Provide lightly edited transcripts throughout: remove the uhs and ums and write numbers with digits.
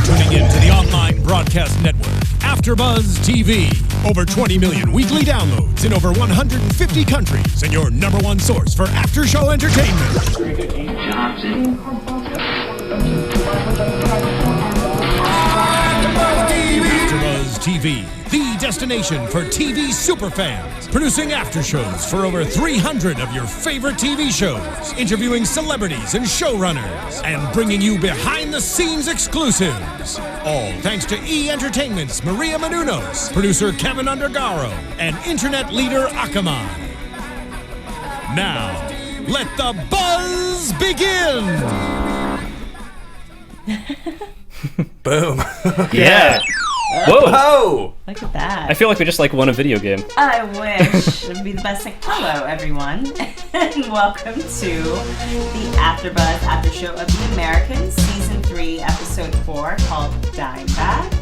tuning in to the online broadcast network, AFTERBUZZ TV. Over 20 million weekly downloads in over 150 countries, and your number one source for after-show entertainment. AFTERBUZZ TV, the destination for TV superfans, producing aftershows for over 300 of your favorite TV shows, interviewing celebrities and showrunners, and bringing you behind-the-scenes exclusives. All thanks to E! Entertainment's Maria Menounos, producer Kevin Undergaro, and internet leader Akamai. Now, let the buzz begin! Boom. Yeah. Whoa. Whoa. Look at that. I feel like we just won a video game. I wish. It would be the best thing. Hello, everyone, and welcome to the AfterBuzz After Show of The Americans, Season 3, Episode 4, called Dime Bag.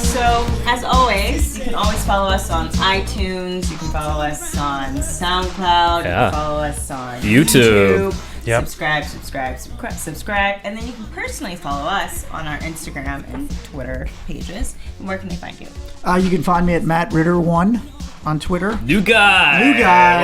So, as always, you can always follow us on iTunes, you can follow us on SoundCloud, you can follow us on YouTube. Yep. Subscribe, and then you can personally follow us on our Instagram and Twitter pages. And where can they find you? You can find me at Matt Ritter 1 on Twitter. New guy.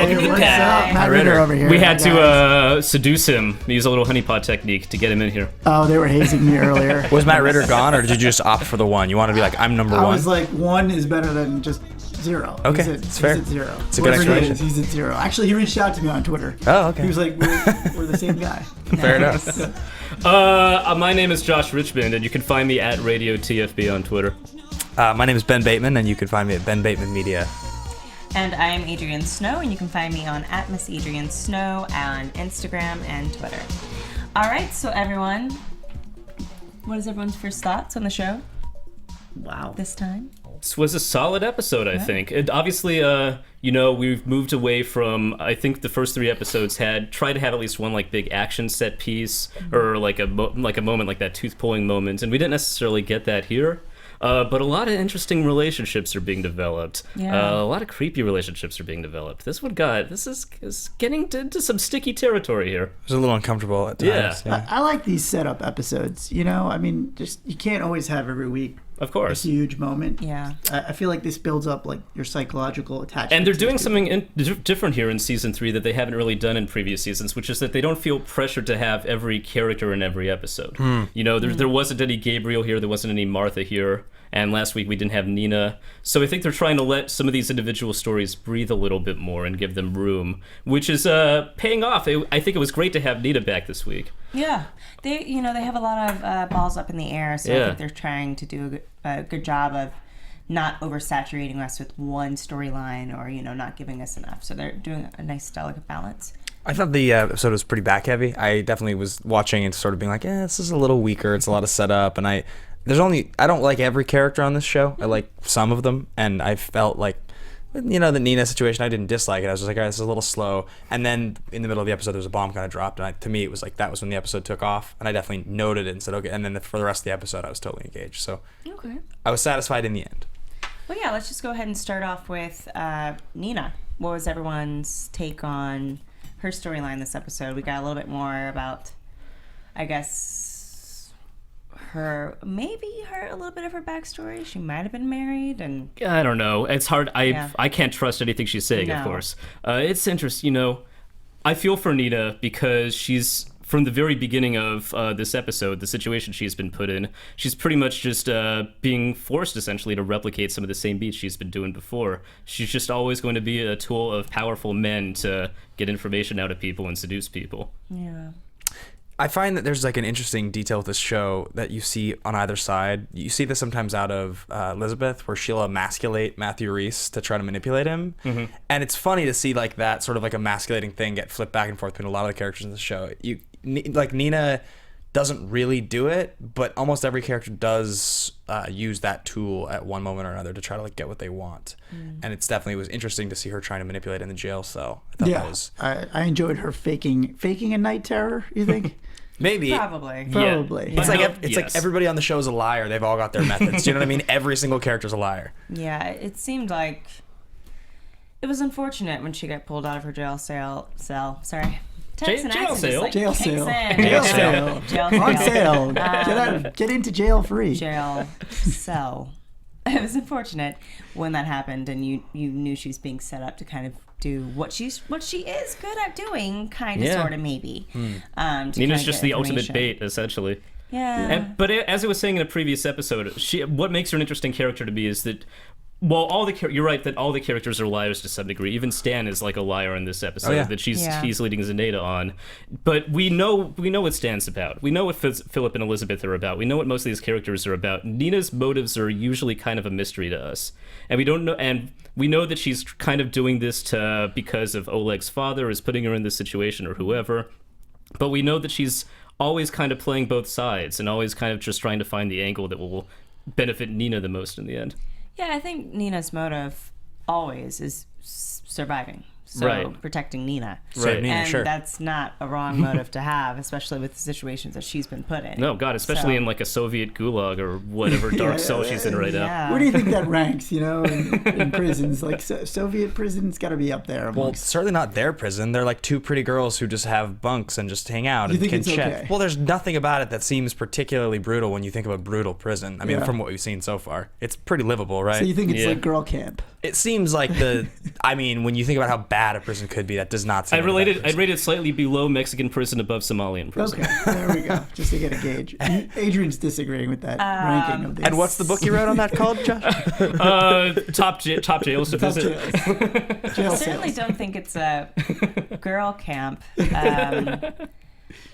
Welcome to What's the up? guy. Matt Ritter over here. We had to seduce him, use a little honeypot technique to get him in here. Oh, they were hazing me earlier. Was Matt Ritter gone, or did you just opt for the one? You want to be like, I'm number I one? was like, 1 is better than just 0. Okay, he's it's fair. He's at 0. It's a good Whatever he explanation. is, he's at 0. Actually, he reached out to me on Twitter. Oh, okay. He was like, we're the same guy. Fair enough. My name is Josh Richmond, and you can find me at Radio TFB on Twitter. My name is Ben Bateman, and you can find me at Ben Bateman Media. And I am Adrian Snow, and you can find me on @MissAdrianSnow on Instagram and Twitter. All right, so everyone, what is everyone's first thoughts on the show? Wow. This time? This was a solid episode, I think. It obviously, we've moved away from, I think the first 3 episodes tried to have at least one like big action set piece or like a moment like that tooth pulling moment, and we didn't necessarily get that here. But a lot of interesting relationships are being developed. Yeah. A lot of creepy relationships are being developed. This is getting into some sticky territory here. It was a little uncomfortable at times. Yeah. I like these setup episodes. You know, I mean, just you can't always have every week Of course. a huge moment. Yeah. I feel like this builds up like your psychological attachment. And they're to doing these people. something different here in Season 3 that they haven't really done in previous seasons, which is that they don't feel pressured to have every character in every episode. You know, there wasn't any Gabriel here, there wasn't any Martha here, and last week we didn't have Nina. So I think they're trying to let some of these individual stories breathe a little bit more and give them room, which is paying off. I think it was great to have Nina back this week. Yeah. They have a lot of balls up in the air, so I think they're trying to do a good job of not oversaturating us with one storyline or, not giving us enough. So they're doing a nice, delicate balance. I thought the episode was pretty back heavy. I definitely was watching and sort of being like, this is a little weaker. It's a lot of setup, and I don't like every character on this show. I like some of them, and I felt like, the Nina situation, I didn't dislike it. I was just like, all right, this is a little slow. And then in the middle of the episode, there was a bomb kind of dropped, and to me, it was like that was when the episode took off, and I definitely noted it and said, okay. And then for the rest of the episode, I was totally engaged. So Okay. I was satisfied in the end. Well, yeah, let's just go ahead and start off with Nina. What was everyone's take on her storyline this episode? We got a little bit more about, I guess, a little bit of her backstory. She might have been married, and I don't know. It's hard. I can't trust anything she's saying, of course. It's interesting, I feel for Nina because she's, from the very beginning of this episode, the situation she's been put in, she's pretty much just being forced, essentially, to replicate some of the same beats she's been doing before. She's just always going to be a tool of powerful men to get information out of people and seduce people. yeah. I find that there's like an interesting detail with this show that you see on either side. You see this sometimes out of Elizabeth, where she'll emasculate Matthew Rhys to try to manipulate him. And it's funny to see like that sort of like emasculating thing get flipped back and forth between a lot of the characters in the show. Like Nina doesn't really do it, but almost every character does use that tool at one moment or another to try to like get what they want. And it's definitely was interesting to see her trying to manipulate in the jail cell. I thought that was... I enjoyed her faking a night terror. You think? Maybe. Probably. Probably. It's like everybody on the show is a liar. They've all got their methods. You know what I mean? Every single character's a liar. Yeah, it seemed like it was unfortunate when she got pulled out of her jail cell. Sorry. Tennessee jail accent sale. just, like, Jail kicks sale. in. Jail sale. Jail On sale. sale. Get into jail free. Jail cell. It was unfortunate when that happened, and you knew she was being set up to kind of do what she is good at doing, kind of, sort of, maybe. Nina's just the ultimate bait, essentially. Yeah. But as I was saying in a previous episode, what makes her an interesting character to me is that, well, you're right that all the characters are liars to some degree. Even Stan is like a liar in this episode that he's leading Zenaida on. But we know what Stan's about. We know what Philip and Elizabeth are about. We know what most of these characters are about. Nina's motives are usually kind of a mystery to us, and we don't know. And we know that she's kind of doing this because of Oleg's father is putting her in this situation, or whoever. But we know that she's always kind of playing both sides and always kind of just trying to find the angle that will benefit Nina the most in the end. Yeah, I think Nina's motive always is surviving. So protecting Nina. Right, Nina, and that's not a wrong motive to have, especially with the situations that she's been put in. No, God, especially in like a Soviet gulag or whatever dark cell she's in right now. Where do you think that ranks, in prisons? Like, Soviet prisons got to be up there. Well, certainly not their prison. They're like two pretty girls who just have bunks and just hang out and can chat. Okay? Well, there's nothing about it that seems particularly brutal when you think of a brutal prison. I mean, from what we've seen so far. It's pretty livable, right? So you think it's like girl camp? It seems like when you think about how bad a prison could be, that does not seem I'd rate it slightly below Mexican prison, above Somalian prison. Okay, there we go. Just to get a gauge. Adrian's disagreeing with that ranking of this. And what's the book you wrote on that called, Josh? Top jails to visit. I certainly don't think it's a girl camp.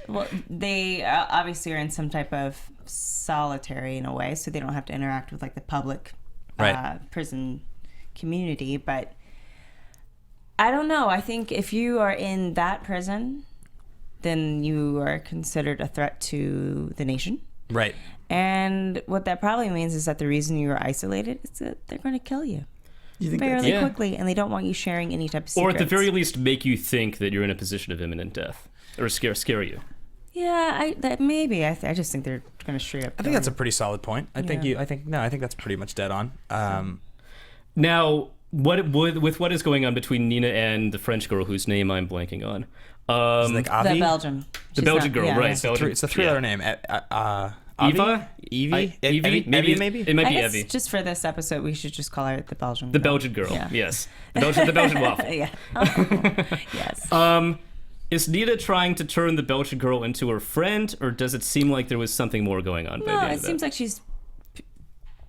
Well, they obviously are in some type of solitary in a way, so they don't have to interact with like the public prison community. But I don't know. I think if you are in that prison, then you are considered a threat to the nation. Right. And what that probably means is that the reason you are isolated is that they're going to kill you. You think fairly quickly, and they don't want you sharing any type of secrets. Or at the very least, make you think that you're in a position of imminent death, or scare you. Yeah, maybe. I just think they're going to straight up. I think that's a pretty solid point. I think that's pretty much dead on. Now, with what is going on between Nina and the French girl whose name I'm blanking on? The Belgian. The Belgian girl, right? It's a three-letter name. Eva? Evie? Maybe? It might be I Evie. guess just for this episode, we should just call her the Belgian girl. The Belgian girl, yes. The Belgian waffle. Yeah. Yes. Is Nina trying to turn the Belgian girl into her friend, or does it seem like there was something more going on? No, it seems like she's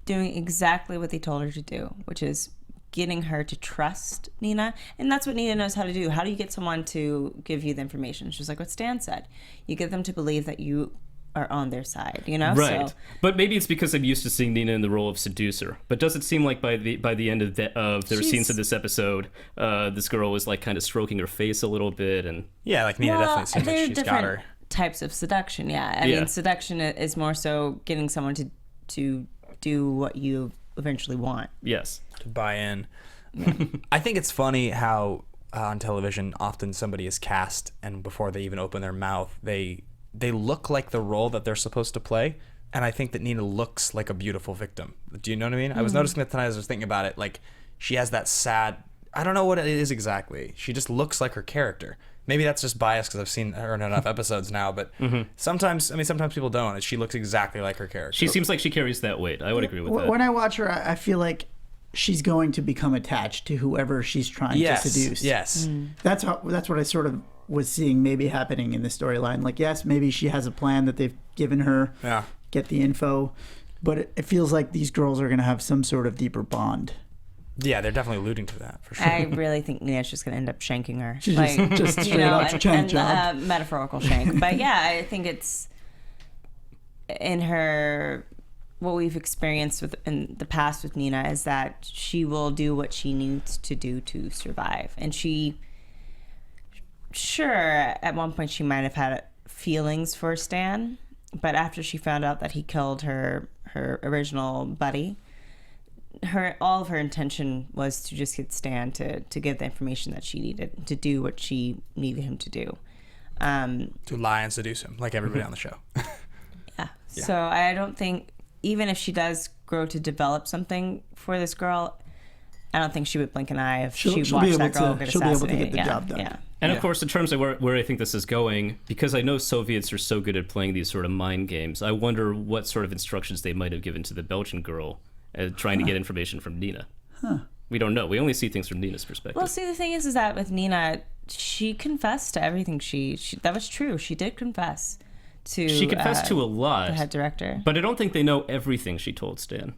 doing exactly what they told her to do, which is getting her to trust Nina. And that's what Nina knows how to do. How do you get someone to give you the information? She's like what Stan said. You get them to believe that you are on their side, Right. So, but maybe it's because I'm used to seeing Nina in the role of seducer. But does it seem like by the end of their scenes of this episode, this girl was like kind of stroking her face a little bit, and like Nina definitely seems like she's got her types of seduction. I mean, seduction is more so getting someone to do what you eventually want. Yes. To buy in. I think it's funny how on television often somebody is cast and before they even open their mouth, they look like the role that they're supposed to play. And I think that Nina looks like a beautiful victim. Do you know what I mean? I was noticing that tonight as I was thinking about it. Like, she has that sad... I don't know what it is exactly. She just looks like her character. Maybe that's just biased because I've seen her in enough episodes now. But sometimes people don't. She looks exactly like her character. She seems like she carries that weight. I would agree with that. When I watch her, I feel like she's going to become attached to whoever she's trying to seduce. Yes. That's what I sort of was seeing maybe happening in the storyline. Like, yes, maybe she has a plan that they've given her, get the info, but it feels like these girls are going to have some sort of deeper bond. Yeah, they're definitely alluding to that, for sure. I really think Nina's just going to end up shanking her. She's just straight up shank job. Metaphorical shank. But yeah, I think it's in her... What we've experienced in the past with Nina is that she will do what she needs to do to survive. And at one point she might have had feelings for Stan, but after she found out that he killed her original buddy, all of her intention was to just get Stan to give the information that she needed to do what she needed him to do. To lie and seduce him, like everybody on the show. Yeah. So I don't think, even if she does grow to develop something for this girl, I don't think she would blink an eye if she watched that girl get assassinated. She'll be able to get the job done. Yeah. And of course, in terms of where I think this is going, because I know Soviets are so good at playing these sort of mind games, I wonder what sort of instructions they might have given to the Belgian girl trying to get information from Nina. We don't know. We only see things from Nina's perspective. Well, see, the thing is that with Nina, she confessed to everything. She that was true. She did confess to. She confessed to a lot. The head director. But I don't think they know everything she told Stan.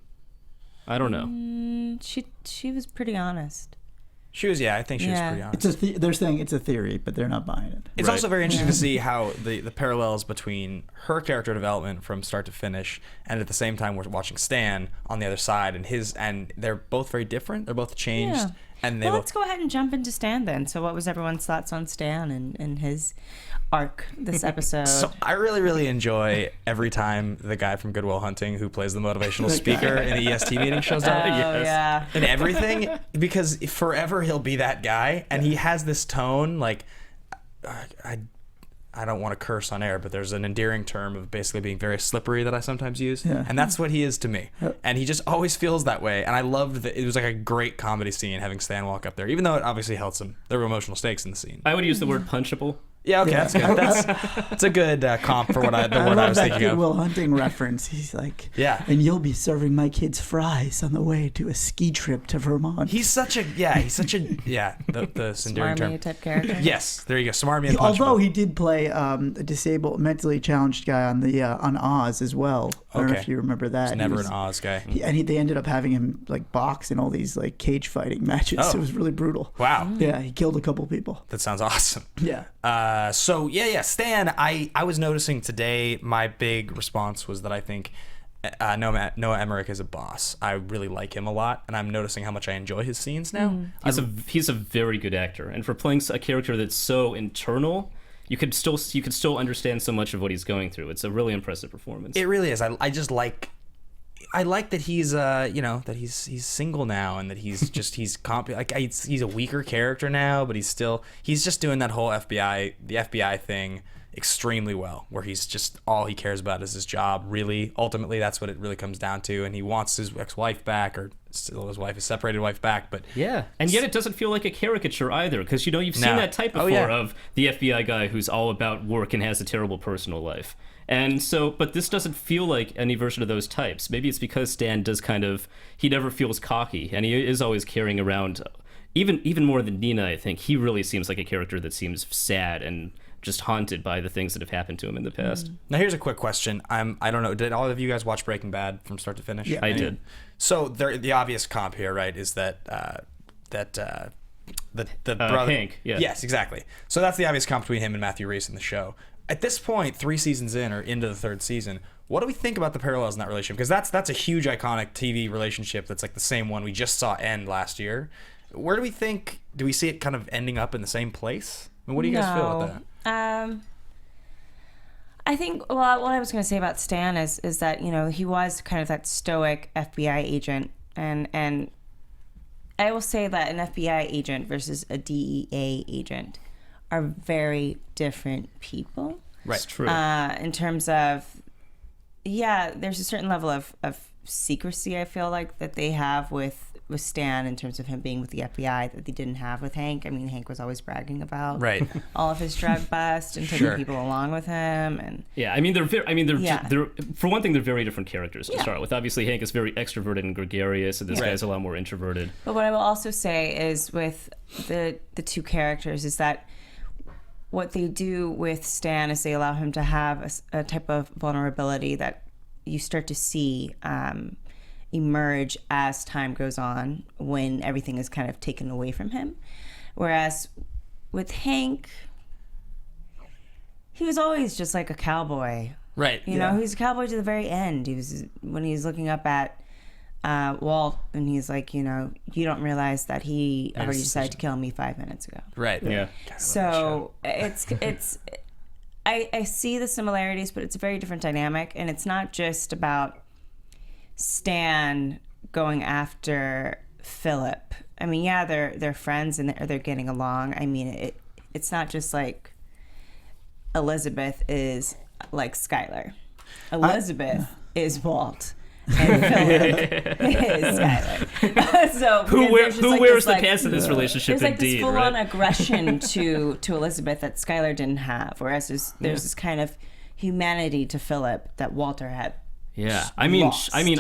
I don't know. She was pretty honest. She was, I think she was pretty honest. They're saying it's a theory, but they're not buying it. It's also very interesting to see how the parallels between her character development from start to finish, and at the same time we're watching Stan on the other side, and they're both very different. They're both changed. Yeah. And let's go ahead and jump into Stan then. So what was everyone's thoughts on Stan and his arc this episode? So I really, really enjoy every time the guy from Good Will Hunting who plays the motivational speaker in the EST meeting shows up. Yeah. And everything, because forever he'll be that guy, and he has this tone, like, I don't want to curse on air, but there's an endearing term of basically being very slippery that I sometimes use. Yeah. And that's what he is to me. And he just always feels that way. And I loved that it was like a great comedy scene having Stan walk up there, even though it obviously held there were emotional stakes in the scene. I would use the word punchable. Yeah, okay, that's good. That's a good comp for the word I was thinking of. Good Will Hunting reference. He's like, yeah, and you'll be serving my kids fries on the way to a ski trip to Vermont. He's such a the endearing term. Smarmy type character. Yes, there you go, smarmy and punchable. Although he did play a disabled, mentally challenged guy on Oz as well. I don't know if you remember that. He's never an Oz guy. They ended up having him like box in all these like cage fighting matches. Oh. It was really brutal. Wow. Yeah, he killed a couple people. That sounds awesome. Yeah. Stan, I was noticing today, my big response was that I think Noah Emmerich is a boss. I really like him a lot, and I'm noticing how much I enjoy his scenes now. He's a very good actor, and for playing a character that's so internal, you could still understand so much of what he's going through. It's a really impressive performance. It really is. I just like. I like that he's that he's single now, and that he's just he's a weaker character now, but he's just doing that whole the FBI thing extremely well, where he's just all he cares about is his job. Really, ultimately, that's what it really comes down to, and he wants his ex-wife back, or still his separated wife back. But yeah, and yet it doesn't feel like a caricature either, because you've seen that type before of the FBI guy who's all about work and has a terrible personal life. And so, but this doesn't feel like any version of those types. Maybe it's because Stan he never feels cocky, and he is always carrying around, even more than Nina, I think. He really seems like a character that seems sad and just haunted by the things that have happened to him in the past. Now here's a quick question. I don't know, did all of you guys watch Breaking Bad from start to finish? Yeah, I did. So the obvious comp here, right, is that the brother Hank, yeah. Yes, exactly. So that's the obvious comp between him and Matthew Rhys in the show. At this point, 3 seasons in, or into the 3rd season, what do we think about the parallels in that relationship? Because that's a huge iconic TV relationship that's like the same one we just saw end last year. Where do we see it kind of ending up in the same place? I mean, what do you guys feel about that? I think, well, what I was going to say about Stan is that, he was kind of that stoic FBI agent, and I will say that an FBI agent versus a DEA agent are very different people. Right. It's true. In terms of, there's a certain level of secrecy, I feel like, that they have with Stan in terms of him being with the FBI that they didn't have with Hank. I mean, Hank was always bragging about all of his drug bust and taking people along with him. And yeah, I mean, they're for one thing, they're very different characters to start with. Obviously, Hank is very extroverted and gregarious, and this guy's a lot more introverted. But what I will also say is with the two characters is that what they do with Stan is they allow him to have a type of vulnerability that you start to see emerge as time goes on when everything is kind of taken away from him. Whereas with Hank, he was always just like a cowboy. Right. You know, he's a cowboy to the very end. When he's looking up at Walt, and he's like, you don't realize that he already decided to kill me 5 minutes ago. Right. Yeah. So it's I see the similarities, but it's a very different dynamic, and it's not just about Stan going after Philip. I mean, they're friends and they're getting along. I mean, it's not just like Elizabeth is like Skylar. Elizabeth is Walt. and Philip is Skylar. So who wears the pants in this relationship? There's Indeed, this full-on right? aggression to Elizabeth that Skylar didn't have, whereas there's this kind of humanity to Philip that Walter had. Yeah, I mean,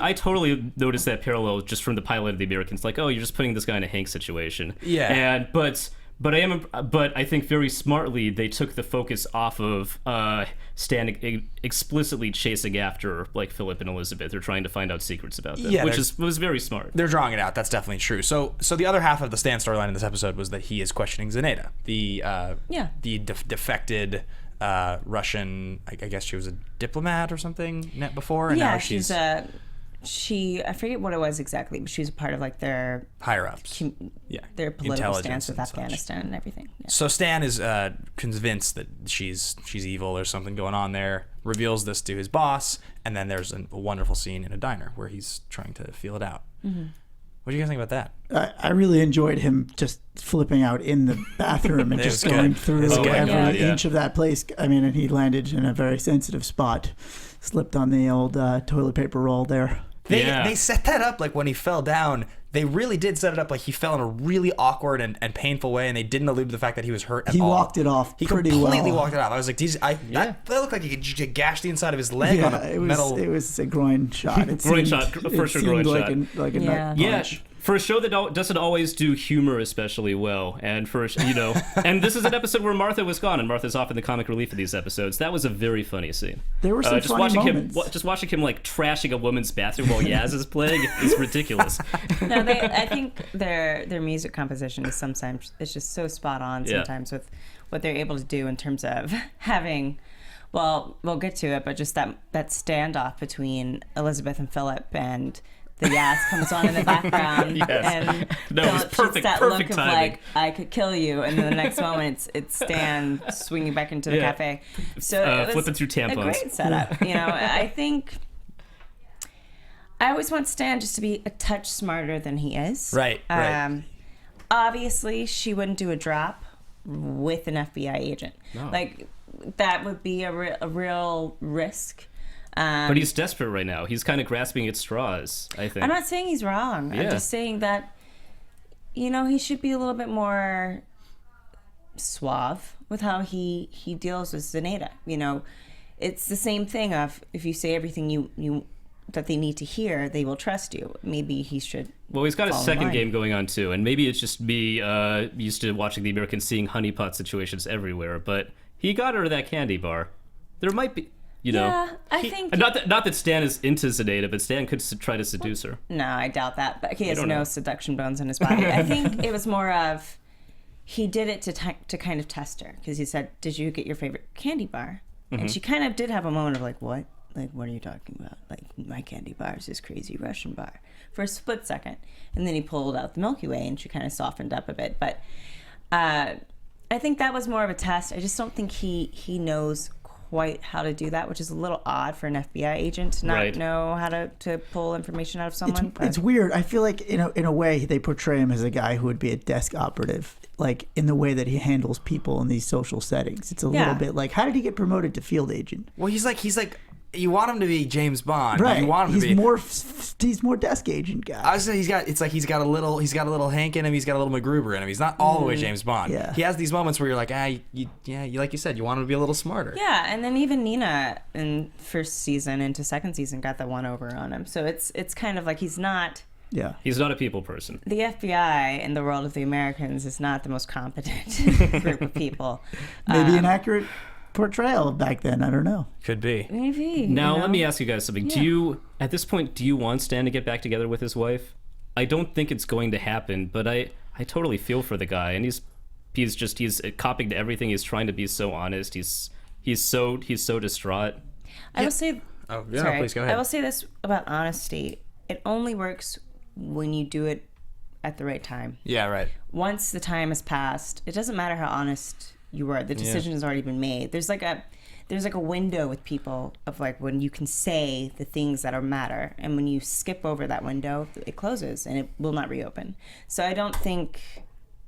I totally noticed that parallel just from the pilot of The Americans. Like, oh, you're just putting this guy in a Hank situation. Yeah. But I think very smartly they took the focus off of Stan explicitly chasing after like Philip and Elizabeth. They're trying to find out secrets about them, which was very smart. They're drawing it out. That's definitely true. So the other half of the Stan storyline in this episode was that he is questioning Zenaida, the defected Russian. I guess she was a diplomat or something before, and now she's I forget what it was exactly, but she was a part of like their higher ups, their political stance with Afghanistan and everything. Yeah. So Stan is convinced that she's evil. There's something going on there. Reveals this to his boss, and then there's a wonderful scene in a diner where he's trying to feel it out. Mm-hmm. What do you guys think about that? I really enjoyed him just flipping out in the bathroom and just going through every inch of that place. I mean, and he landed in a very sensitive spot, slipped on the old toilet paper roll there. They set that up like when he fell down. They really did set it up like he fell in a really awkward and painful way, and they didn't allude to the fact that he was hurt at all. He walked it off pretty well. He completely walked it off. I was like, that looked like he could gash the inside of his leg on a metal... It was a groin shot. Groin shot. Like a nut punch. For a show that doesn't always do humor especially well, and and this is an episode where Martha was gone, and Martha's often the comic relief of these episodes. That was a very funny scene. There were some funny moments. Just watching him like trashing a woman's bathroom while Yaz is playing is ridiculous. No, I think their music composition is sometimes it's just so spot on. Sometimes with what they're able to do in terms of having. Well, we'll get to it, but just that standoff between Elizabeth and Philip and. The Yaz comes on in the background, and Philip shoots that look of timing. Like, I could kill you, and then the next moment it's Stan swinging back into the cafe. So it was flipping through tampons. A great setup. I think I always want Stan just to be a touch smarter than he is. Right. Obviously, she wouldn't do a drop with an FBI agent. No. Like that would be a real risk. But he's desperate right now. He's kind of grasping at straws, I think. I'm not saying he's wrong. I'm just saying that, he should be a little bit more suave with how he deals with Zenaida. It's the same thing of if you say everything you that they need to hear, they will trust you. Maybe he should. Well, he's got a second game going on too, and maybe it's just me used to watching The Americans, seeing honeypot situations everywhere. But he got her to that candy bar. There might be. I think... Not that Stan is into Zenaida, but Stan could try to seduce her. No, I doubt that. But he has no seduction bones in his body. I think it was more of... He did it to kind of test her. Because he said, did you get your favorite candy bar? Mm-hmm. And she kind of did have a moment of like, what? Like, what are you talking about? Like, my candy bar is this crazy Russian bar. For a split second. And then he pulled out the Milky Way and she kind of softened up a bit. But I think that was more of a test. I just don't think he knows quite how to do that, which is a little odd for an FBI agent to not know how to pull information out of someone. It's weird. I feel like in a way they portray him as a guy who would be a desk operative, like in the way that he handles people in these social settings. It's a little bit like, how did he get promoted to field agent? Well, he's like you want him to be James Bond, right? You want him to be he's more desk agent guy. I was saying he's got a little Hank in him. He's got a little MacGruber in him. He's not all the way James Bond. Yeah. He has these moments where you're like, you like you said, you want him to be a little smarter. Yeah, and then even Nina in first season into second season got the one over on him. So it's kind of like he's not. Yeah. He's not a people person. The FBI in the world of The Americans is not the most competent group of people. Maybe an accurate portrayal back then. I don't know. Could be. Maybe. Now let me ask you guys something. Yeah. At this point, do you want Stan to get back together with his wife? I don't think it's going to happen, but I totally feel for the guy, and he's copying to everything. He's trying to be so honest. He's so distraught. I will say. Oh yeah, sorry, please go ahead. I will say this about honesty: it only works when you do it at the right time. Yeah, right. Once the time has passed, it doesn't matter how honest you were. The decision has already been made. There's like a window with people of like when you can say the things that matter, and when you skip over that window, it closes and it will not reopen. So I don't think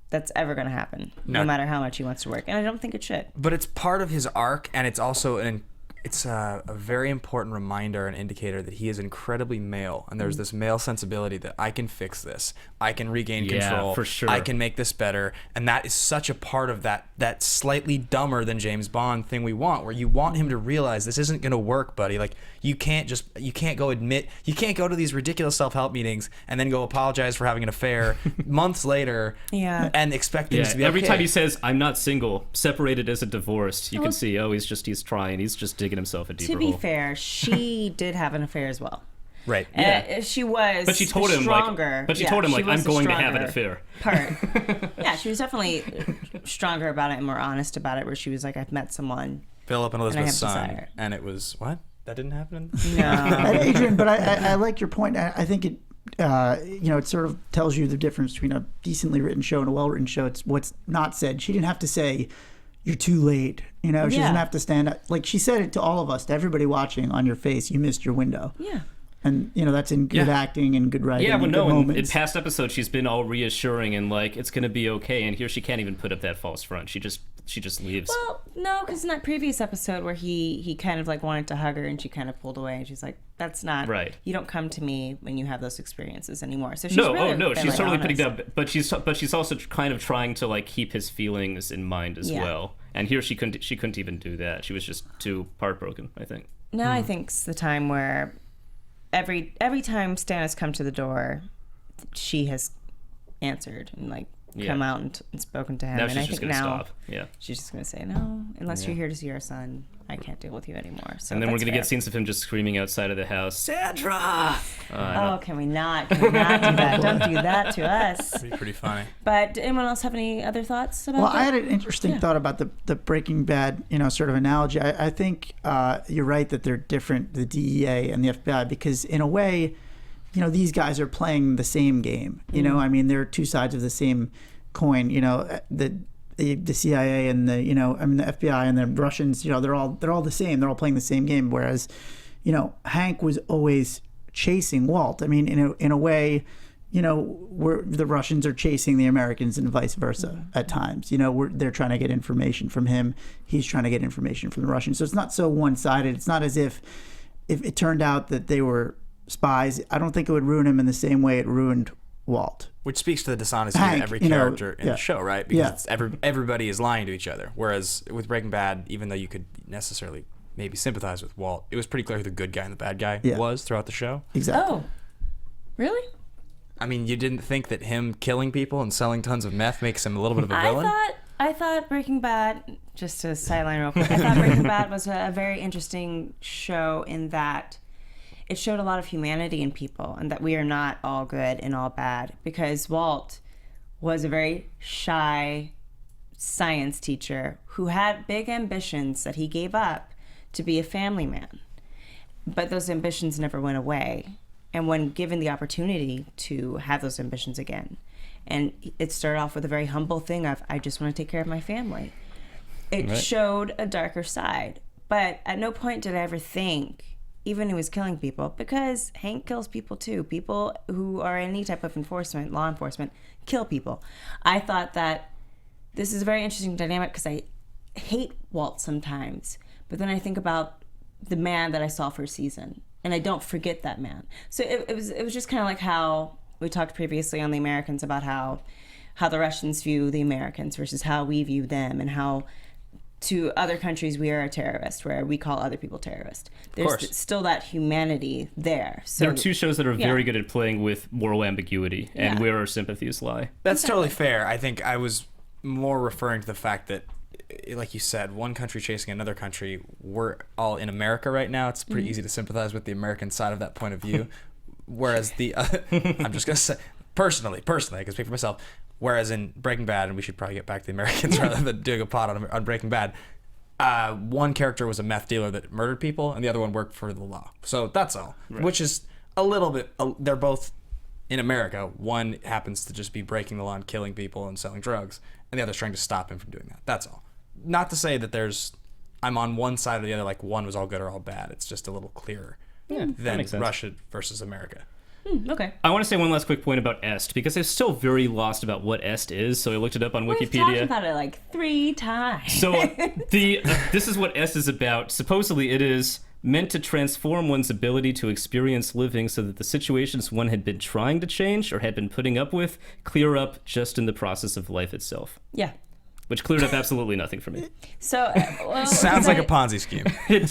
that's ever going to happen, no matter how much he wants to work, and I don't think it should. But it's part of his arc, and it's also it's a very important reminder and indicator that he is incredibly male, and there's this male sensibility that I can fix this, I can regain control, for sure. I can make this better, and that is such a part of that slightly dumber than James Bond thing we want, where you want him to realize this isn't going to work, buddy. Like you can't go to these ridiculous self-help meetings and then go apologize for having an affair months later, and expect things to be every okay. time he says I'm not single, separated as a divorced, you can see he's trying, he's just digging himself a deeper hole. To be fair, she did have an affair as well. Right. She was but she told him stronger. I'm going to have an affair. Yeah, she was definitely stronger about it and more honest about it, where she was like, I've met someone. Philip and Elizabeth's son. Desire. And it was, what? That didn't happen? No. And Adrian, but I like your point. I think it, it sort of tells you the difference between a decently written show and a well-written show. It's what's not said. She didn't have to say, you're too late. She doesn't have to stand up. Like, she said it to all of us, to everybody watching, on your face, you missed your window. Yeah. And, that's in good acting and good writing. Yeah, well, and no, good in moments. past episodes, she's been all reassuring and like, it's going to be okay. And here she can't even put up that false front. She just leaves. Well, no, because in that previous episode where he kind of like wanted to hug her and she kind of pulled away, and she's like, that's not right. You don't come to me when you have those experiences anymore. So she's she's totally honest. putting down, but she's also kind of trying to like keep his feelings in mind as well. And here she couldn't even do that. She was just too heartbroken, I think. Now I think's the time where every time Stan has come to the door, she has answered and like come out and spoken to him. Now and she's I just think going to now stop. Yeah. She's just going to say, no, unless you're here to see our son, I can't deal with you anymore. So and then we're going to get scenes of him just screaming outside of the house, Sandra! Can we not do that? Don't do that to us. It'd be pretty funny. But did anyone else have any other thoughts about that? I had an interesting thought about the Breaking Bad, sort of analogy. I think you're right that they're different, the DEA and the FBI, because in a way, these guys are playing the same game. I mean, they're two sides of the same coin. The CIA and the FBI and the Russians, they're all the same. They're all playing the same game. Whereas, Hank was always chasing Walt. I mean, in a way, the Russians are chasing the Americans and vice versa at times. They're trying to get information from him. He's trying to get information from the Russians. So it's not so one-sided. It's not as if it turned out that they were spies. I don't think it would ruin him in the same way it ruined Walt. Which speaks to the dishonesty Hank, of every character in the show, right? Because everybody is lying to each other. Whereas with Breaking Bad, even though you could necessarily maybe sympathize with Walt, it was pretty clear who the good guy and the bad guy was throughout the show. Exactly. Oh, really? I mean, you didn't think that him killing people and selling tons of meth makes him a little bit of a villain? I thought Breaking Bad, just to sideline real quick, I thought Breaking Bad was a very interesting show in that it showed a lot of humanity in people and that we are not all good and all bad, because Walt was a very shy science teacher who had big ambitions that he gave up to be a family man. But those ambitions never went away. And when given the opportunity to have those ambitions again, and it started off with a very humble thing of, I just want to take care of my family. It showed a darker side. But at no point did I ever think, even who was killing people, because Hank kills people too. People who are any type of law enforcement, kill people. I thought that this is a very interesting dynamic because I hate Walt sometimes, but then I think about the man that I saw for a season, and I don't forget that man. So it was just kind of like how we talked previously on The Americans about how the Russians view the Americans versus how we view them, and how to other countries we are a terrorist, where we call other people terrorists. There's still that humanity there. So there are two shows that are very good at playing with moral ambiguity and where our sympathies lie. That's totally fair. I think I was more referring to the fact that, like you said, one country chasing another country. We're all in America right now. It's pretty easy to sympathize with the American side of that point of view. Whereas I'm just going to say, personally, I can speak for myself. Whereas in Breaking Bad, and we should probably get back to the Americans rather than doing a pod on Breaking Bad, one character was a meth dealer that murdered people, and the other one worked for the law. So that's all. Right. Which is a little bit, they're both in America. One happens to just be breaking the law and killing people and selling drugs, and the other's trying to stop him from doing that. That's all. Not to say that I'm on one side or the other, like one was all good or all bad. It's just a little clearer than Russia versus America. Okay. I want to say one last quick point about est, because I'm still very lost about what est is, so I looked it up on We've Wikipedia. talked about it like 3 times. So this is what est is about. Supposedly it is meant to transform one's ability to experience living so that the situations one had been trying to change or had been putting up with clear up just in the process of life itself. Yeah. Which cleared up absolutely nothing for me. So Sounds like a Ponzi scheme.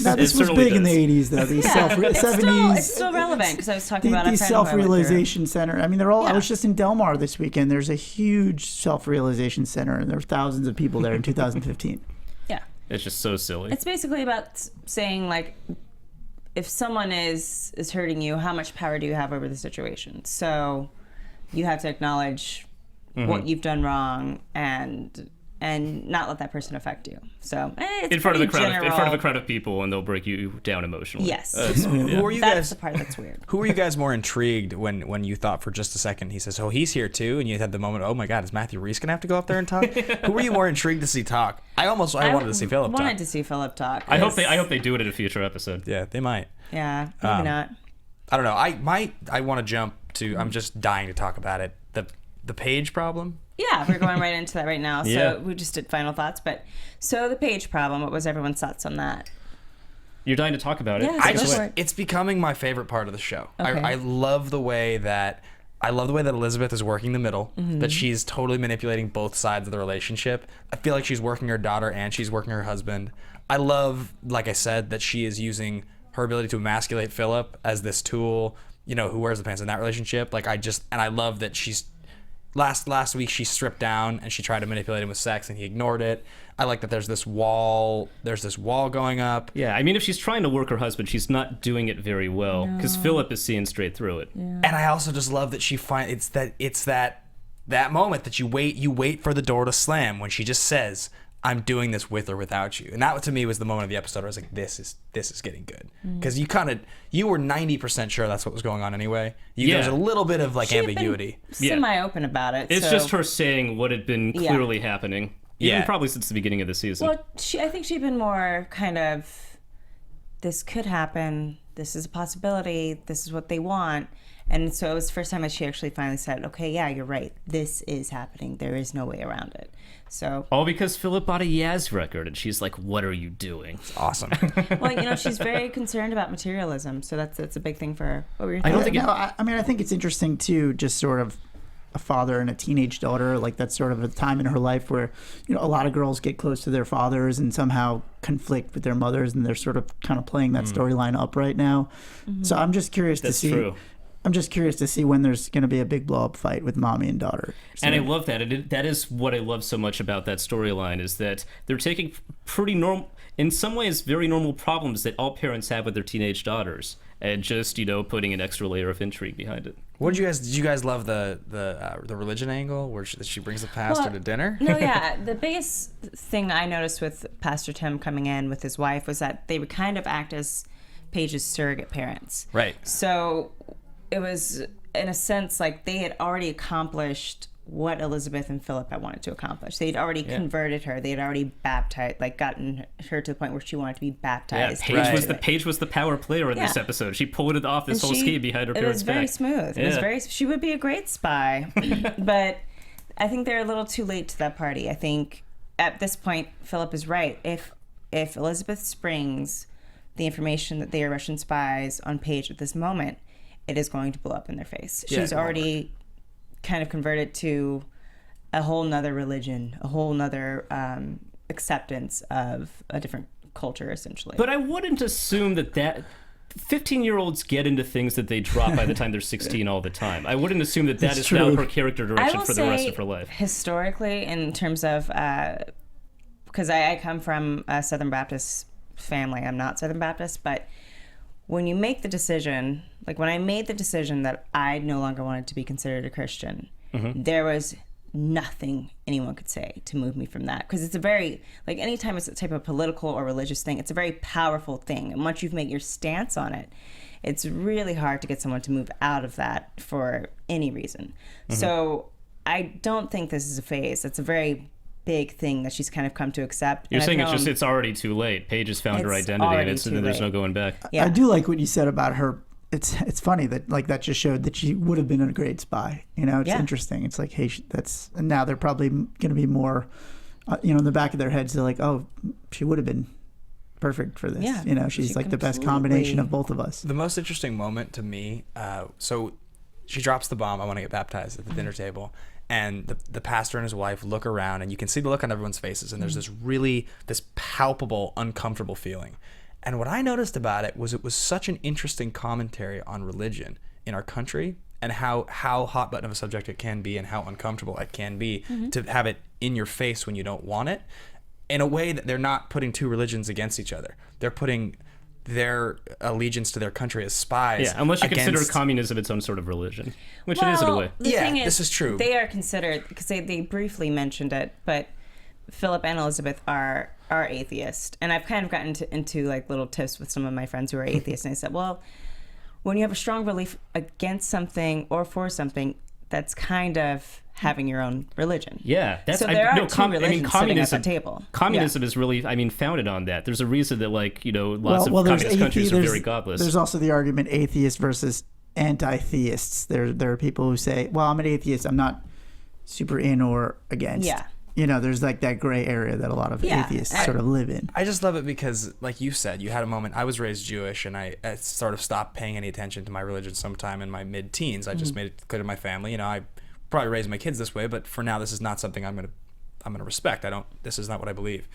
Now, this was big in the 80s, though. These 70s. It's still relevant because I was talking about these self-realization center. I mean, they're all. I was just in Del Mar this weekend. There's a huge self-realization center, and there were thousands of people there in 2015. Yeah. It's just so silly. It's basically about saying, like, if someone is hurting you, how much power do you have over the situation? So you have to acknowledge what you've done wrong and not let that person affect you. So it's in front of general. a crowd of people, and they'll break you down emotionally. Yes. Who are you That's guys? the part that's weird. Who were you guys more intrigued when you thought for just a second he says, "Oh, he's here too," and you had the moment, "Oh my God, is Matthew Rhys gonna have to go up there and talk?" Who were you more intrigued to see talk? I wanted to see Philip talk. Wanted to see Philip talk. I hope they do it in a future episode. Yeah, they might. Yeah, maybe not. I don't know. I want to jump to. I'm just dying to talk about it. The Paige problem. Yeah, we're going right into that right now. So Yeah. we just did final thoughts, but so the Paige problem. What was everyone's thoughts on that? You're dying to talk about it. Yeah, It's becoming my favorite part of the show. Okay. I love the way that Elizabeth is working the middle, that she's totally manipulating both sides of the relationship. I feel like she's working her daughter and she's working her husband. I love, like I said, that she is using her ability to emasculate Philip as this tool, who wears the pants in that relationship. And I love that she's last week she stripped down and she tried to manipulate him with sex and he ignored it. I like that there's this wall going up. Yeah, I mean, if she's trying to work her husband, she's not doing it very well because Philip is seeing straight through it. Yeah. And I also just love that it's that moment that you wait for the door to slam when she just says, "I'm doing this with or without you." And that to me was the moment of the episode where I was like, this is getting good. Because you were 90% sure that's what was going on anyway. There's a little bit of She had ambiguity. been semi-open about it. It's so. just her saying what had been clearly happening. Even probably since the beginning of the season. Well, I think she'd been more kind of, this could happen, this is a possibility, this is what they want. And so it was the first time that she actually finally said, okay, yeah, you're right, this is happening, there is no way around it. So all because Philip bought a Yaz record, and she's like, what are you doing? It's awesome. Well, she's very concerned about materialism, so that's a big thing for her. What were you I don't thinking? think I think it's interesting too, just sort of a father and a teenage daughter, like that's sort of a time in her life where a lot of girls get close to their fathers and somehow conflict with their mothers, and they're sort of kind of playing that storyline up right now. So I'm just curious to see. True. I'm just curious to see when there's going to be a big blow up fight with mommy and daughter. So, and I love that. That is what I love so much about that storyline, is that they're taking pretty normal, in some ways, very normal problems that all parents have with their teenage daughters, and just putting an extra layer of intrigue behind it. Did you guys love the religion angle where she brings the pastor to dinner? No, yeah. The biggest thing I noticed with Pastor Tim coming in with his wife was that they would kind of act as Paige's surrogate parents. Right. So it was, in a sense, like they had already accomplished what Elizabeth and Philip had wanted to accomplish. They'd already converted her. They had already baptized, gotten her to the point where she wanted to be baptized. Yeah, Paige was the power player in this episode. She pulled it off this whole scheme behind her parents' back. It was very smooth. Yeah. It was she would be a great spy. But I think they're a little too late to that party. I think at this point, Philip is right. If Elizabeth springs the information that they are Russian spies on Paige at this moment, it is going to blow up in their face. She's already kind of converted to a whole nother religion, a whole nother acceptance of a different culture, essentially. But I wouldn't assume that 15-year-olds get into things that they drop by the time they're 16 all the time. I wouldn't assume that is true. now her character direction for the rest of her life. Historically, in terms of, because I come from a Southern Baptist family, I'm not Southern Baptist, but when you make the decision, when I made the decision that I no longer wanted to be considered a Christian, there was nothing anyone could say to move me from that. Because it's a very, anytime it's a type of political or religious thing, it's a very powerful thing. And once you've made your stance on it, it's really hard to get someone to move out of that for any reason. So I don't think this is a phase. It's a very big thing that she's kind of come to accept. You're saying it's already too late. Paige has found her identity, and there's no going back. Yeah. I do like what you said about her it's funny that like that just showed that she would have been a great spy. You know, it's interesting. It's like, hey, and now they're probably going to be more, in the back of their heads, they're like, oh, she would have been perfect for this. Yeah, you know, she's like the best combination of both of us. The most interesting moment to me, so she drops the bomb, I want to get baptized, at the dinner table, and the pastor and his wife look around, and you can see the look on everyone's faces, and there's this palpable, uncomfortable feeling. And what I noticed about it was such an interesting commentary on religion in our country, and how hot button of a subject it can be, and how uncomfortable it can be to have it in your face when you don't want it, in a way that they're not putting two religions against each other. They're putting their allegiance to their country as spies. Yeah, unless you consider communism its own sort of religion, which it is in a way. The thing is, this is true. They are considered, because they briefly mentioned it, but Philip and Elizabeth are atheist. And I've kind of gotten into like little tips with some of my friends who are atheists, and I said, well, when you have a strong belief against something or for something, that's kind of having your own religion. Yeah, that's so there are two religions sitting at the table. Communism is really, founded on that. There's a reason that, lots of communist countries are very godless. There's also the argument atheist versus anti-theists. There are people who say, well, I'm an atheist, I'm not super in or against. Yeah. There's like that gray area that a lot of atheists sort of live in. I just love it because, like you said, you had a moment. I was raised Jewish, and I sort of stopped paying any attention to my religion sometime in my mid-teens. I just made it clear to my family, I probably raise my kids this way, but for now, this is not something I'm gonna respect. This is not what I believe,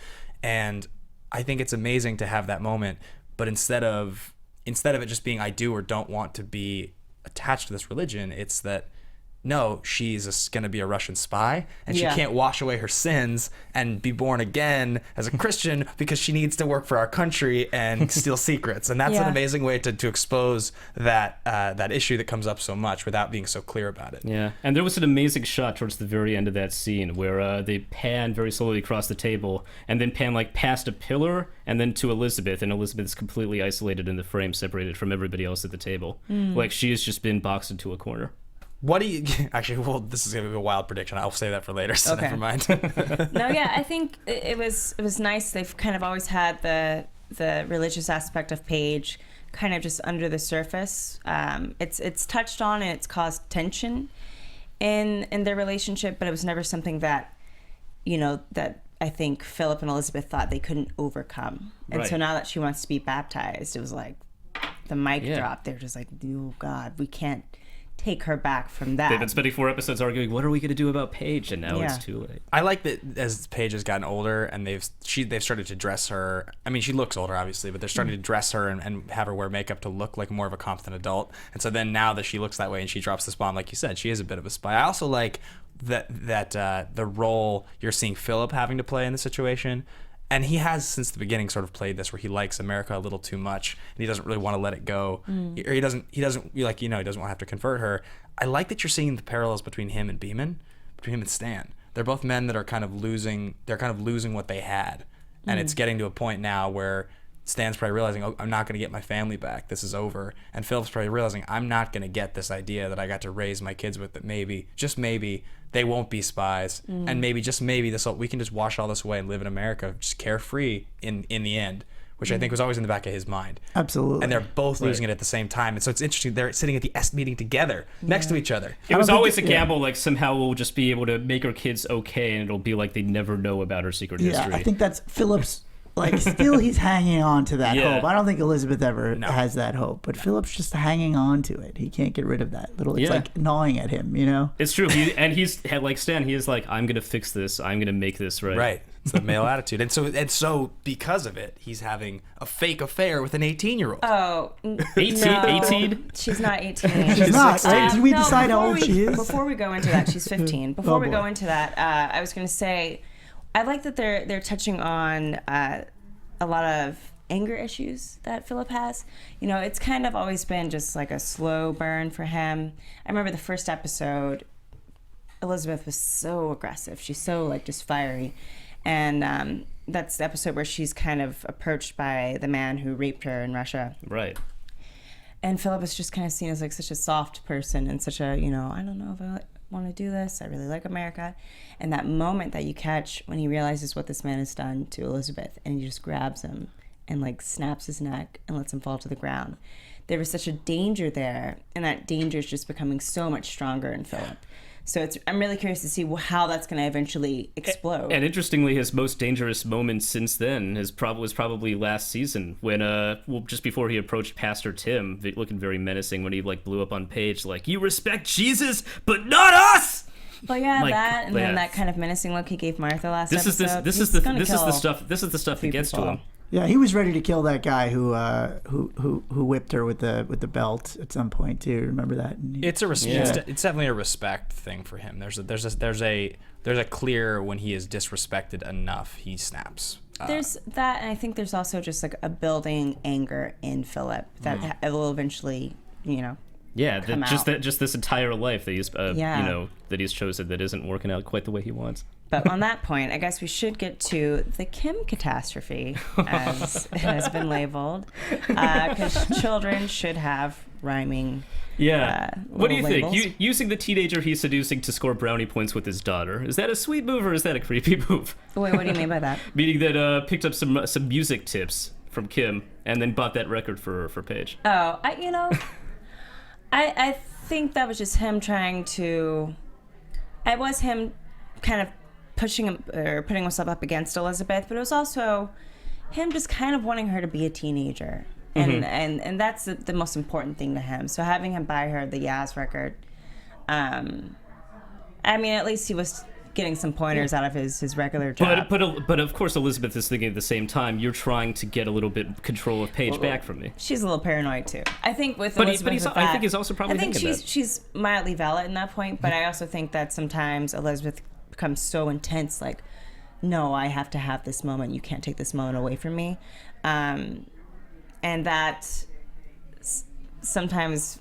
and I think it's amazing to have that moment. But instead of it just being I do or don't want to be attached to this religion, it's that, no, she's going to be a Russian spy, and she can't wash away her sins and be born again as a Christian because she needs to work for our country and steal secrets. And that's an amazing way to expose that issue that comes up so much without being so clear about it. Yeah, and there was an amazing shot towards the very end of that scene where they pan very slowly across the table and then pan past a pillar and then to Elizabeth, and Elizabeth is completely isolated in the frame, separated from everybody else at the table. Like she has just been boxed into a corner. What do you actually? Well, this is gonna be a wild prediction. I'll save that for later. So never mind. No, I think it was nice. They've kind of always had the religious aspect of Paige kind of just under the surface. It's touched on and it's caused tension in their relationship, but it was never something that that I think Philip and Elizabeth thought they couldn't overcome. And so now that she wants to be baptized, it was like the mic dropped. They're just like, oh God, we can't take her back from that. They've been spending 4 episodes arguing, what are we going to do about Paige? And now it's too late. I like that as Paige has gotten older and they've started to dress her. I mean, she looks older, obviously, but they're starting to dress her and have her wear makeup to look like more of a competent adult. And so then now that she looks that way and she drops this bomb, like you said, she is a bit of a spy. I also like that the role you're seeing Philip having to play in the situation. And he has, since the beginning, sort of played this where he likes America a little too much, and he doesn't really want to let it go. Or he doesn't he doesn't want to have to convert her. I like that you're seeing the parallels between him and Bateman, between him and Stan. They're both men that are kind of losing what they had, and it's getting to a point now where Stan's probably realizing, oh, I'm not going to get my family back. This is over. And Philip's probably realizing, I'm not going to get this idea that I got to raise my kids with, that maybe, just maybe, they won't be spies. And maybe, just maybe, we can just wash all this away and live in America, just carefree in the end, which I think was always in the back of his mind. Absolutely. And they're both losing it at the same time. And so it's interesting. They're sitting at the meeting together, next to each other. It was always a gamble, somehow we'll just be able to make her kids okay, and it'll be like they never know about her secret history. I think that's Philip's. Still he's hanging on to that hope. I don't think Elizabeth ever has that hope, but Philip's just hanging on to it. He can't get rid of that little. It's like gnawing at him, It's true. He's like Stan. He is like, I'm gonna fix this. I'm gonna make this right. Right. It's the male attitude, and so because of it, he's having a fake affair with an 18-year-old. Oh, 18? No, 18? She's not 18. She's not. Right? Did we decide how old she is? Before we go into that, she's 15. Before we go into that, I was going to say, I like that they're touching on a lot of anger issues that Philip has. It's kind of always been just like a slow burn for him. I remember the first episode, Elizabeth was so aggressive. She's so just fiery. And that's the episode where she's kind of approached by the man who raped her in Russia. Right. And Philip is just kind of seen as such a soft person and such a, I don't know if I want to do this. I really like America. And that moment that you catch when he realizes what this man has done to Elizabeth, and he just grabs him and like snaps his neck and lets him fall to the ground. There was such a danger there, and that danger is just becoming so much stronger in Philip. So I'm really curious to see how that's going to eventually explode. And interestingly, his most dangerous moment since then was probably last season when, just before he approached Pastor Tim, looking very menacing when he like blew up on Paige, like, "You respect Jesus, but not us." Well, yeah, like, that, and then that kind of menacing look he gave Martha last episode. This is the stuff that gets to him. Yeah, he was ready to kill that guy who whipped her with the belt at some point too. Remember that? It's definitely a respect thing for him. There's a clear when he is disrespected enough, he snaps. There's that, and I think there's also just like a building anger in Philip that will eventually, just this entire life that he's that he's chosen that isn't working out quite the way he wants. But on that point, I guess we should get to the Kim catastrophe, as it has been labeled, because children should have rhyming. What do you labels. think? Using the teenager he's seducing to score brownie points with his daughter, is that a sweet move or is that a creepy move? Wait, what do you mean by that? Meaning that picked up some music tips from Kim and then bought that record for Paige. Oh, I think that was just him trying to. It was him kind of pushing him or putting himself up against Elizabeth, but it was also him just kind of wanting her to be a teenager, and that's the most important thing to him. So having him buy her the Yaz record, I mean, at least he was getting some pointers out of his regular job. But of course Elizabeth is thinking at the same time, you're trying to get a little bit control of Paige back from me. She's a little paranoid too. I think with Elizabeth, I think he's also probably thinking that. She's mildly valid in that point, but I also think that sometimes Elizabeth becomes so intense, like, no, I have to have this moment. You can't take this moment away from me. And that sometimes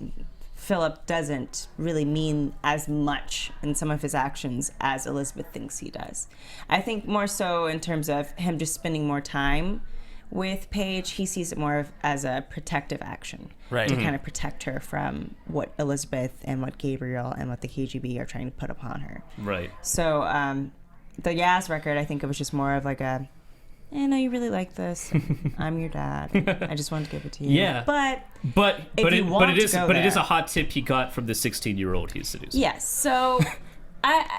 Philip doesn't really mean as much in some of his actions as Elizabeth thinks he does. I think more so in terms of him just spending more time with Paige, he sees it more as a protective action, right, to kind of protect her from what Elizabeth and what Gabriel and what the KGB are trying to put upon her. Right. So the Yaz record, I think it was just more of like a, no, you really like this. I'm your dad. I just wanted to give it to you. Yeah. But it is a hot tip he got from the 16-year-old he's seducing. Yes. So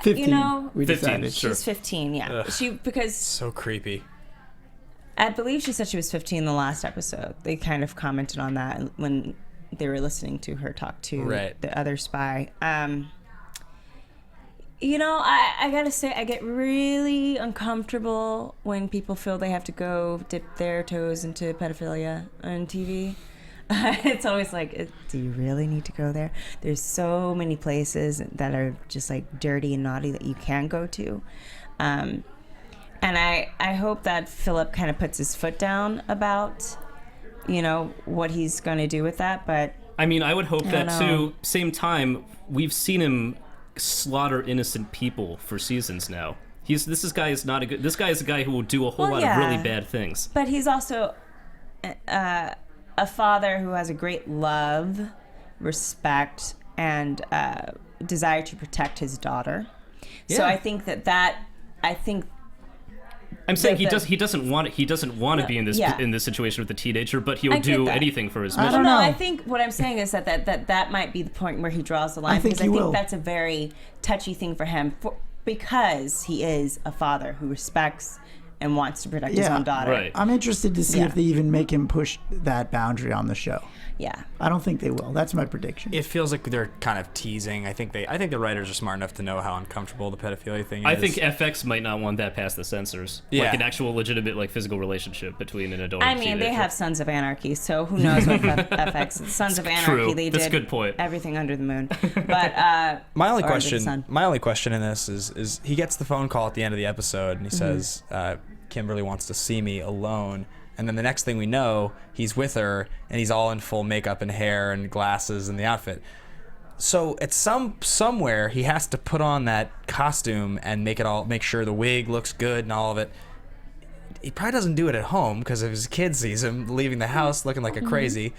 15, we decided. She's 15. Yeah. Ugh. Because so creepy. I believe she said she was 15 in the last episode. They kind of commented on that when they were listening to her talk to the other spy. I gotta say, I get really uncomfortable when people feel they have to go dip their toes into pedophilia on TV. It's always like, do you really need to go there? There's so many places that are just like dirty and naughty that you can go to. And I hope that Philip kind of puts his foot down about, what he's going to do with that. But I mean, I would hope that too. Same time, we've seen him slaughter innocent people for seasons now. This guy is a guy who will do a whole lot of really bad things. But he's also a father who has a great love, respect, and desire to protect his daughter. Yeah. So I think I'm saying he doesn't want to be in this situation with the teenager, but he'll do anything for his mission. I don't know. I think what I'm saying is that might be the point where he draws the line, because I think that's a very touchy thing for him, because he is a father who respects and wants to protect his own daughter. Right. I'm interested to see if they even make him push that boundary on the show. Yeah. I don't think they will. That's my prediction. It feels like they're kind of teasing. I think the writers are smart enough to know how uncomfortable the pedophilia thing is. I think FX might not want that past the censors. Yeah. Like an actual legitimate physical relationship between an adult and teenager. They have Sons of Anarchy, so who knows what FX. Sons of Anarchy, they did. That's a good point. Everything under the moon. But my only question in this is he gets the phone call at the end of the episode and he says, Kimberly wants to see me alone. And then the next thing we know, he's with her, and he's all in full makeup and hair and glasses and the outfit. So at somewhere, he has to put on that costume and make sure the wig looks good and all of it. He probably doesn't do it at home because if his kid sees him leaving the house looking like a crazy.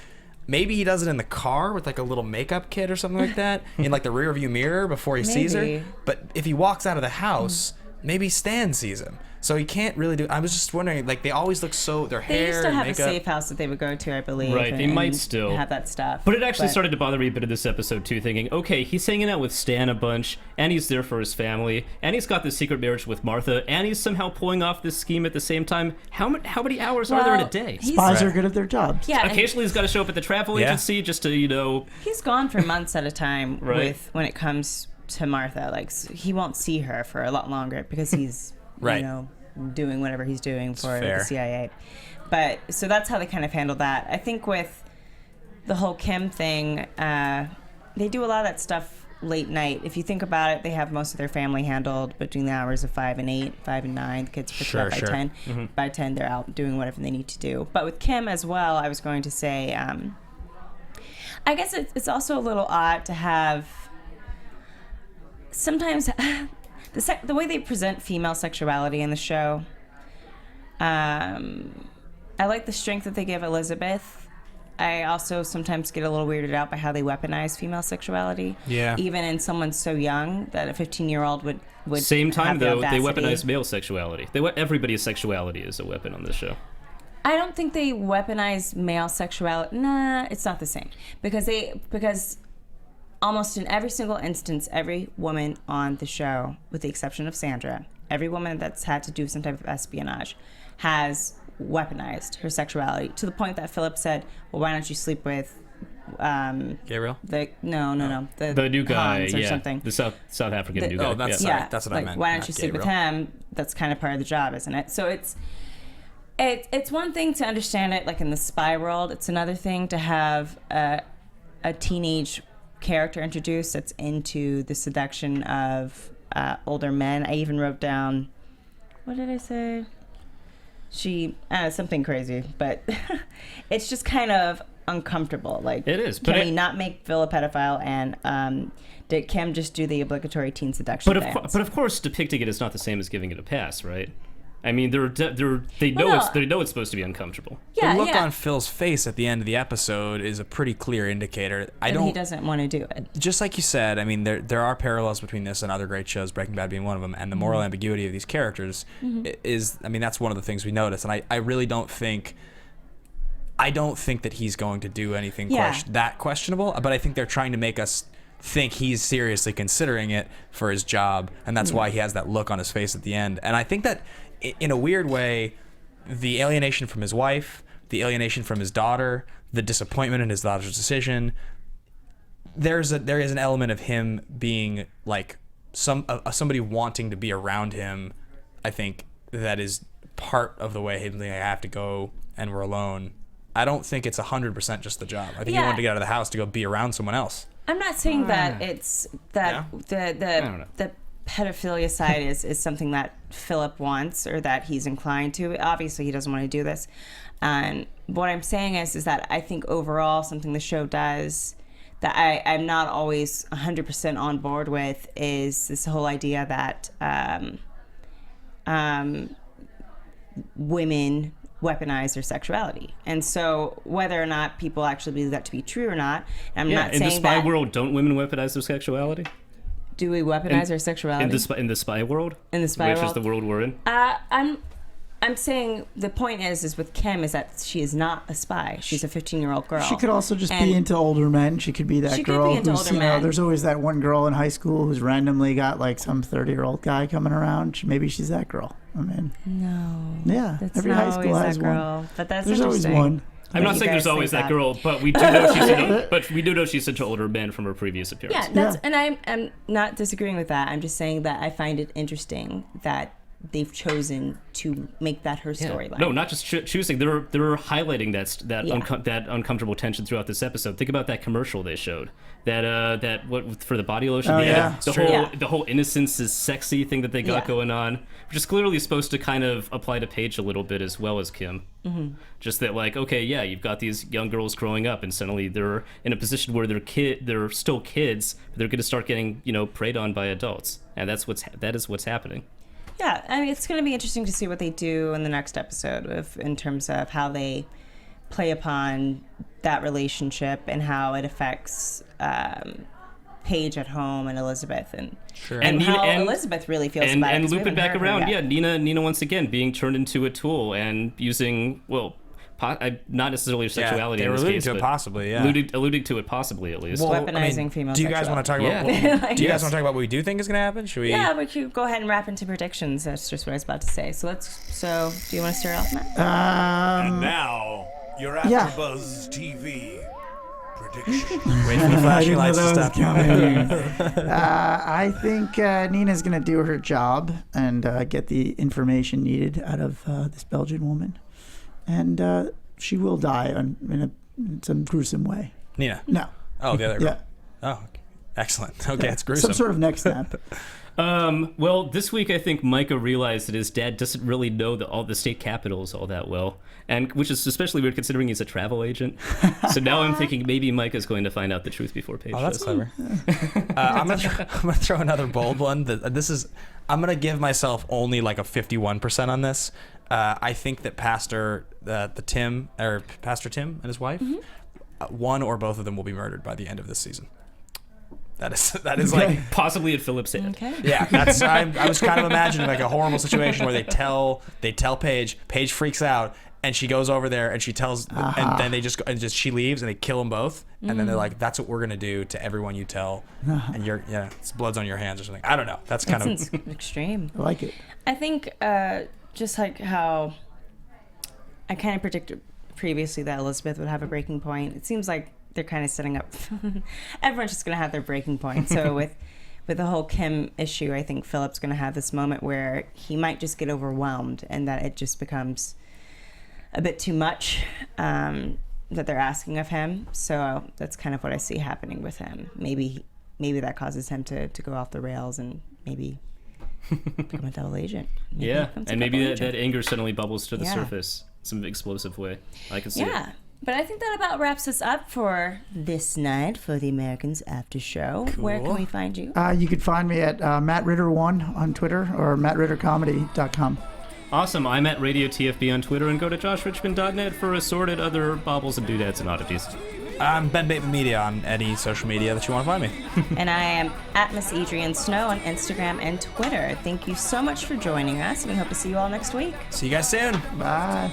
Maybe he does it in the car with like a little makeup kit or something like that in like the rear view mirror before he sees her. But if he walks out of the house, maybe Stan sees him. So he can't really do. I was just wondering, like, they always look so, their hair. They used to have makeup. a safe house that they would go to, I believe. Right, they might still have that stuff. But it actually started to bother me a bit of this episode too, thinking, okay, he's hanging out with Stan a bunch, and he's there for his family, and he's got this secret marriage with Martha, and he's somehow pulling off this scheme at the same time. How many hours are there in a day? Spies are good at their jobs. Yeah. Occasionally he's got to show up at the travel agency just to, He's gone for months at a time with when it comes to Martha. Like, he won't see her for a lot longer because he's, doing whatever he's doing for the CIA. But so that's how they kind of handle that. I think with the whole Kim thing, they do a lot of that stuff late night. If you think about it, they have most of their family handled between the hours of 5 and 8, 5 and 9. The kids pick up by 10. Mm-hmm. By 10, they're out doing whatever they need to do. But with Kim as well, I was going to say, I guess it's also a little odd to have sometimes the way they present female sexuality in the show. I like the strength that they give Elizabeth. I also sometimes get a little weirded out by how they weaponize female sexuality. Yeah. Even in someone so young that a 15-year-old would Same time, have the though, audacity. they weaponize male sexuality. Everybody's sexuality is a weapon on this show. I don't think they weaponize male sexuality. Nah, it's not the same. Because almost in every single instance, every woman on the show, with the exception of Sandra, every woman that's had to do some type of espionage has weaponized her sexuality to the point that Philip said, well, why don't you sleep with Gabriel? No. The new guy, Hans or something. The South African new guy. Oh, that's what I meant. Why don't you sleep with him? That's kind of part of the job, isn't it? So it's one thing to understand it like in the spy world. It's another thing to have a teenage character introduced that's into the seduction of older men. I even wrote down, what did I say? Something crazy, but it's just kind of uncomfortable. Like, it is. Can we not make Phil a pedophile and did Kim just do the obligatory teen seduction dance? But of course, depicting it is not the same as giving it a pass, right? I mean, they know it's supposed to be uncomfortable. Yeah, the look on Phil's face at the end of the episode is a pretty clear indicator. He doesn't want to do it. Just like you said, I mean, there are parallels between this and other great shows, Breaking Bad being one of them, and the moral ambiguity of these characters is, I mean, that's one of the things we notice. And I really don't think that he's going to do anything that questionable, but I think they're trying to make us think he's seriously considering it for his job, and that's why he has that look on his face at the end. And I think that in a weird way, the alienation from his wife, the alienation from his daughter, the disappointment in his daughter's decision, there is an element of him being like somebody wanting to be around him. I think that is part of the way he's like, I have to go and we're alone. I don't think it's 100% just the job. I think he wanted to get out of the house to go be around someone else. I'm not saying that it's that the pedophilia side is something that Philip wants or that he's inclined to. Obviously, he doesn't want to do this. And what I'm saying is that I think overall something the show does that I'm not always 100% on board with is this whole idea that women weaponize their sexuality. And so whether or not people actually believe that to be true or not, I'm not saying that... In the spy world, don't women weaponize their sexuality? Do we weaponize our sexuality? In the spy world? In the spy world? Which is the world we're in? I'm saying the point is with Kim is that she is not a spy. She's a 15-year-old girl. She could also just be into older men. She could be that girl who's, there's always that one girl in high school who's randomly got like some 30-year-old guy coming around. Maybe she's that girl. I mean, no. Yeah, that's every high school has one. But that's there's always one. I'm not saying there's always that girl, but we do know she's into older men from her previous appearance. Yeah, and I'm not disagreeing with that. I'm just saying that I find it interesting that they've chosen to make that her storyline. No, not just choosing. They're highlighting that uncomfortable tension throughout this episode. Think about that commercial they showed. That what for the body lotion. The whole innocence is sexy thing that they got going on, which is clearly supposed to kind of apply to Paige a little bit as well as Kim. Mm-hmm. Just that, like, okay, yeah, you've got these young girls growing up, and suddenly they're in a position where they're still kids, but they're going to start getting preyed on by adults, and that is what's happening. Yeah, I mean, it's going to be interesting to see what they do in the next episode in terms of how they play upon that relationship and how it affects Paige at home and Elizabeth and And how Nina, Elizabeth really feels about it. And loop it back around. Yet. Yeah, Nina once again being turned into a tool and using, not necessarily sexuality they were in this alluding case, to it but possibly, yeah. alluding to it possibly at least. Weaponizing female Do you guys want to talk about? Yeah. Do you guys want to talk about what we do think is going to happen? Should we? Yeah, we could go ahead and wrap into predictions. That's just what I was about to say. So do you want to start off, Matt? And now, your AfterBuzz TV prediction. Wait for the flashing lights to stop. I think Nina's going to do her job and get the information needed out of this Belgian woman. And she will die in some gruesome way. Nina? No. Oh, the other girl. Yeah. Oh, excellent. Okay, it's gruesome. Some sort of neck snap. Well, this week I think Micah realized that his dad doesn't really know all the state capitals all that well, and which is especially weird considering he's a travel agent. So now I'm thinking maybe Micah's going to find out the truth before Paige. Oh, that's does. clever. I'm gonna throw another bold one. I'm gonna give myself only like a 51% on this. I think that Pastor Tim and his wife, one or both of them will be murdered by the end of this season. That is like possibly at Philip's head. Okay. Yeah, I was kind of imagining like a horrible situation where they tell Paige freaks out and she goes over there and she tells and then they just go, and she leaves and they kill them both and then they're like, that's what we're gonna do to everyone you tell and it's blood's on your hands or something. I don't know. That's kind of extreme. I like it. I think just like how I kind of predicted previously that Elizabeth would have a breaking point. It seems like they're kind of setting up everyone's just going to have their breaking point. So with the whole Kim issue, I think Philip's going to have this moment where he might just get overwhelmed and that it just becomes a bit too much that they're asking of him. So that's kind of what I see happening with him. Maybe that causes him to go off the rails and maybe become a double agent. Maybe that anger suddenly bubbles to the surface in some explosive way. I can see it. Yeah. But I think that about wraps us up for this night for the Americans After Show. Cool. Where can we find you? You could find me at Matt Ritter 1 on Twitter or mattrittercomedy.com. Awesome. I'm at Radio TFB on Twitter and go to joshrichmond.net for assorted other baubles and doodads and oddities. I'm Ben Bateman Media on any social media that you want to find me. And I am at Miss Adrian Snow on Instagram and Twitter. Thank you so much for joining us, and we hope to see you all next week. See you guys soon. Bye.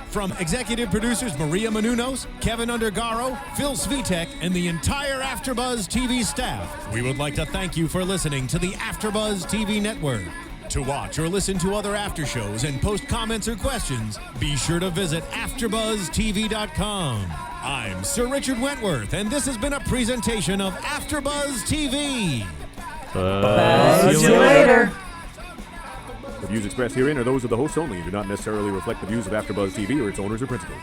From executive producers Maria Menounos, Kevin Undergaro, Phil Svitek, and the entire AfterBuzz TV staff, we would like to thank you for listening to the AfterBuzz TV network. To watch or listen to other after shows and post comments or questions, be sure to visit AfterBuzzTV.com. I'm Sir Richard Wentworth, and this has been a presentation of AfterBuzz TV. See you later. The views expressed herein are those of the hosts only and do not necessarily reflect the views of AfterBuzz TV or its owners or principals.